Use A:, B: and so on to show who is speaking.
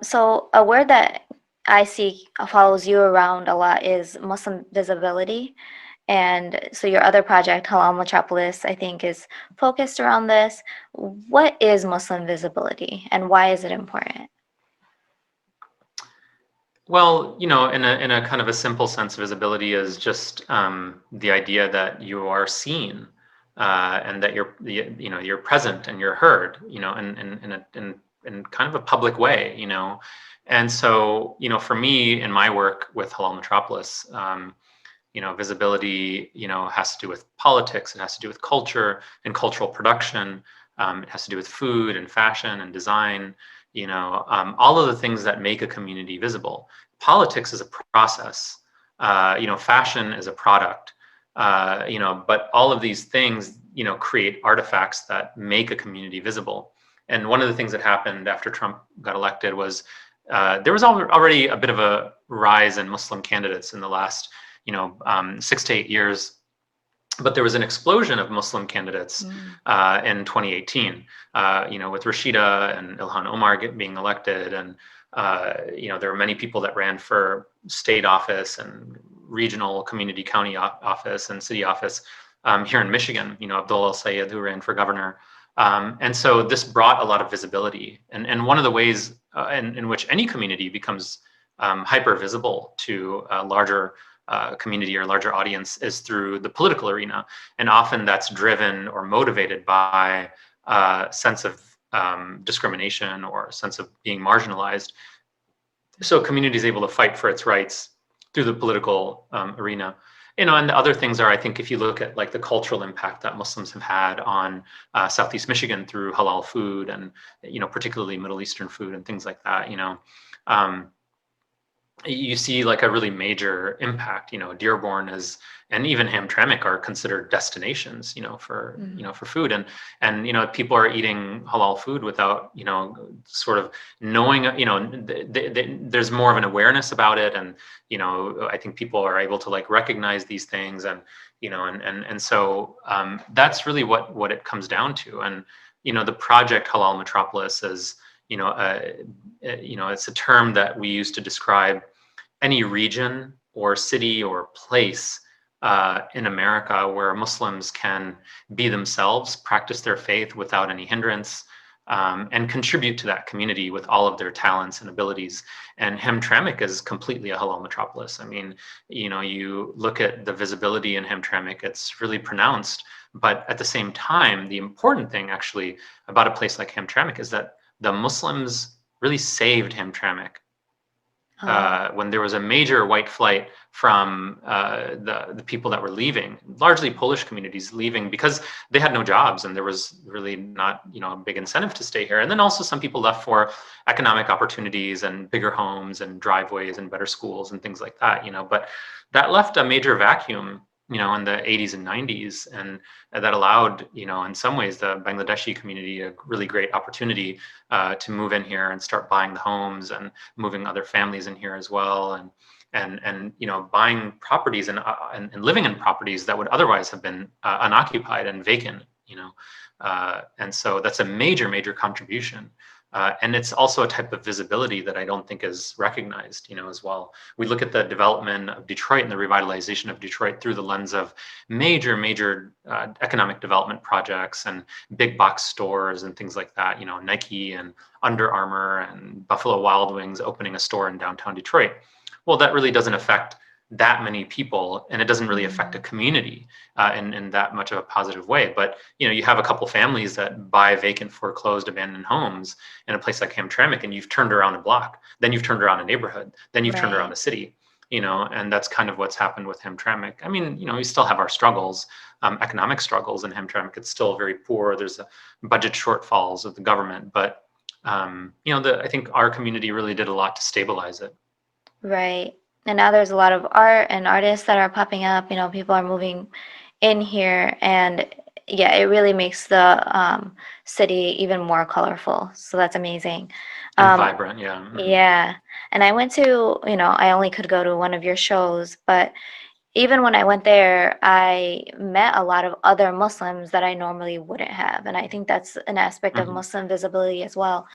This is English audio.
A: So a word that I see follows you around a lot is Muslim visibility. And so your other project, Halal Metropolis, I think is focused around this. What is Muslim visibility and why is it important?
B: Well, in a kind of a simple sense, visibility is just the idea that you are seen, and that you're present and you're heard, in kind of a public way, And so, for me in my work with Halal Metropolis, visibility, has to do with politics. It has to do with culture and cultural production. It has to do with food and fashion and design. All of the things that make a community visible. Politics is a process. Fashion is a product. But all of these things, create artifacts that make a community visible. And one of the things that happened after Trump got elected was there was already a bit of a rise in Muslim candidates in the last 6 to 8 years. But there was an explosion of Muslim candidates in 2018, with Rashida and Ilhan Omar being elected. And, there were many people that ran for state office and regional community county office and city office here in Michigan, Abdullah Sayed, who ran for governor. And so this brought a lot of visibility. And one of the ways in which any community becomes hyper visible to a larger community or larger audience is through the political arena. And often that's driven or motivated by a sense of discrimination or a sense of being marginalized. So community is able to fight for its rights through the political arena. And the other things are, I think, if you look at like the cultural impact that Muslims have had on Southeast Michigan through halal food and, particularly Middle Eastern food and things like that, you see like a really major impact. Dearborn is, and even Hamtramck are considered destinations, for for food, and people are eating halal food without sort of knowing. There's more of an awareness about it, and I think people are able to like recognize these things, and and so that's really what it comes down to. And the project Halal Metropolis is it's a term that we use to describe any region or city or place in America where Muslims can be themselves, practice their faith without any hindrance, and contribute to that community with all of their talents and abilities. And Hamtramck is completely a halal metropolis. I mean, you look at the visibility in Hamtramck, it's really pronounced. But at the same time, the important thing actually about a place like Hamtramck is that the Muslims really saved Hamtramck when there was a major white flight from the people that were leaving, largely Polish communities leaving because they had no jobs and there was really not a big incentive to stay here. And then also some people left for economic opportunities and bigger homes and driveways and better schools and things like that. But that left a major vacuum in the 80s and 90s, and that allowed, in some ways, the Bangladeshi community a really great opportunity to move in here and start buying the homes and moving other families in here as well, and buying properties and living in properties that would otherwise have been unoccupied and vacant, and so that's a major contribution. And it's also a type of visibility that I don't think is recognized, as well. We look at the development of Detroit and the revitalization of Detroit through the lens of major economic development projects and big box stores and things like that. Nike and Under Armour and Buffalo Wild Wings opening a store in downtown Detroit. Well, that really doesn't affect that many people, and it doesn't really affect a community in that much of a positive way. But you have a couple families that buy vacant, foreclosed, abandoned homes in a place like Hamtramck, and you've turned around a block, then you've turned around a neighborhood, then you've turned around a city. And that's kind of what's happened with Hamtramck. I mean, we still have our struggles, economic struggles in Hamtramck. It's still very poor. There's a budget shortfalls of the government, but I think our community really did a lot to stabilize it.
A: Right. And now there's a lot of art and artists that are popping up. People are moving in here, and yeah, it really makes the city even more colorful. So that's amazing.
B: And vibrant, yeah. Mm-hmm.
A: Yeah. And I went to, I only could go to one of your shows, but even when I went there, I met a lot of other Muslims that I normally wouldn't have. And I think that's an aspect of Muslim visibility as well.